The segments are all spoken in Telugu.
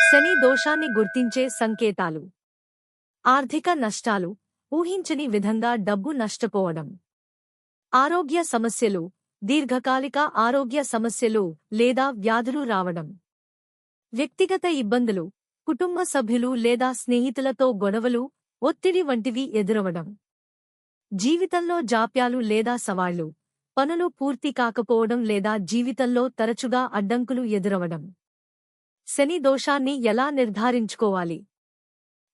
శని దోషాన్ని గుర్తించే సంకేతాలు. ఆర్థిక నష్టాలు, ఊహించని విధంగా డబ్బు నష్టపోవడం. ఆరోగ్య సమస్యలు, దీర్ఘకాలిక ఆరోగ్య సమస్యలు లేదా వ్యాధులు రావడం. వ్యక్తిగత ఇబ్బందులు, కుటుంబ సభ్యులు లేదా స్నేహితులతో గొడవలు, ఒత్తిడి వంటివి ఎదురవడం. జీవితంలో జాప్యాలు లేదా సవాళ్లు, పనులు పూర్తి కాకపోవడం లేదా జీవితంలో తరచుగా అడ్డంకులు ఎదురవడం. శని దోషాన్ని ఎలా నిర్ధారించుకోవాలి?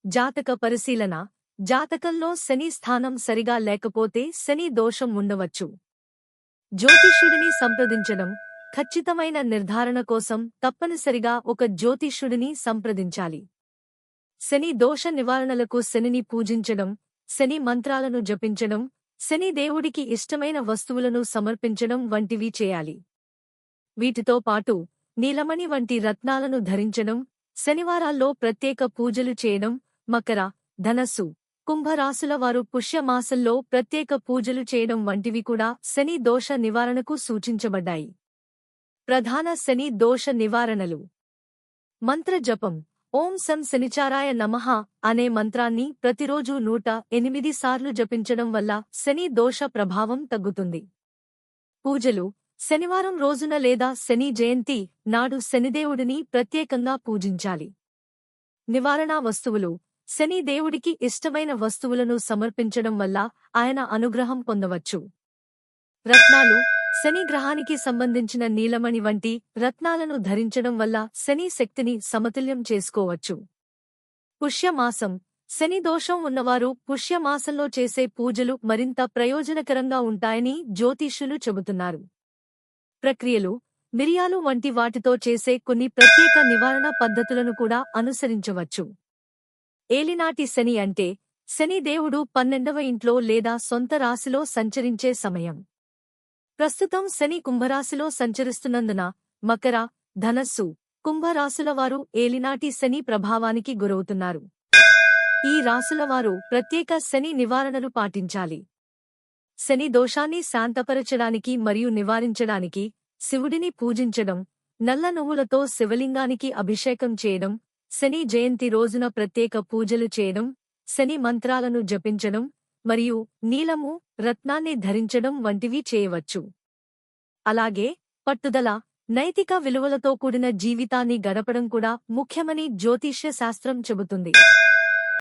జాతక పరిశీలన. జాతకంలో శని స్థానం సరిగా లేకపోతే శని దోషం ఉండవచ్చు. జ్యోతిష్యుడిని సంప్రదించడం. ఖచ్చితమైన నిర్ధారణ కోసం తప్పనిసరిగా ఒక జ్యోతిష్యుడిని సంప్రదించాలి. శని దోష నివారణలకు శనిని పూజించడం, శని మంత్రాలను జపించడం, శని దేవుడికి ఇష్టమైన వస్తువులను సమర్పించడం వంటివి చేయాలి. వీటితో పాటు నీలమణి వంటి రత్నాలను ధరించడం, శనివారాల్లో ప్రత్యేక పూజలు చేయడం. మకర, ధనస్సు, కుంభరాశుల వారు పుష్యమాసంలో ప్రత్యేక పూజలు చేయడం వంటివి కూడా శని దోష నివారణకు సూచించబడ్డాయి. ప్రధాన శని దోష నివారణలు. మంత్ర జపం. ఓం సం శనిచారాయ నమః అనే మంత్రాన్ని ప్రతిరోజూ 108 సార్లు జపించడం వల్ల శని దోష ప్రభావం తగ్గుతుంది. పూజలు. శనివారం రోజున లేదా శని జయంతి నాడు శనిదేవుడిని ప్రత్యేకంగా పూజించాలి. నివారణా వస్తువులు. శని దేవుడికి ఇష్టమైన వస్తువులను సమర్పించడం వల్ల ఆయన అనుగ్రహం పొందవచ్చు. రత్నాలు. శని గ్రహానికి సంబంధించిన నీలమణి వంటి రత్నాలను ధరించడం వల్ల శని శక్తిని సమతుల్యం చేసుకోవచ్చు. పుష్యమాసం. శని దోషం ఉన్నవారు పుష్యమాసంలో చేసే పూజలు మరింత ప్రయోజనకరంగా ఉంటాయని జ్యోతిష్యులు చెబుతున్నారు. ప్రక్రియలు. మిరియాలు వంటి వాటితో చేసే కొన్ని ప్రత్యేక నివారణ పద్ధతులను కూడా అనుసరించవచ్చు. ఏలినాటి శని అంటే శని దేవుడు 12వ ఇంట్లో లేదా సొంత రాశిలో సంచరించే సమయం. ప్రస్తుతం శని కుంభరాశిలో సంచరిస్తున్నందున మకర, ధనస్సు, కుంభరాశుల వారు ఏలినాటి శని ప్రభావానికి గురవుతున్నారు. ఈ రాశులవారు ప్రత్యేక శని నివారణలు పాటించాలి. శని దోషాన్ని శాంతపరచడానికి మరియు నివారించడానికి శివుడిని పూజించడం, నల్ల నువ్వులతో శివలింగానికి అభిషేకం చేయడం, శని జయంతి రోజున ప్రత్యేక పూజలు చేయడం, శని మంత్రాలను జపించడం మరియు నీలము, రత్నాన్ని ధరించడం వంటివి చేయవచ్చు. అలాగే పట్టుదల, నైతిక విలువలతో కూడిన జీవితాన్ని గడపడం కూడా ముఖ్యమని జ్యోతిష్య శాస్త్రం చెబుతుంది.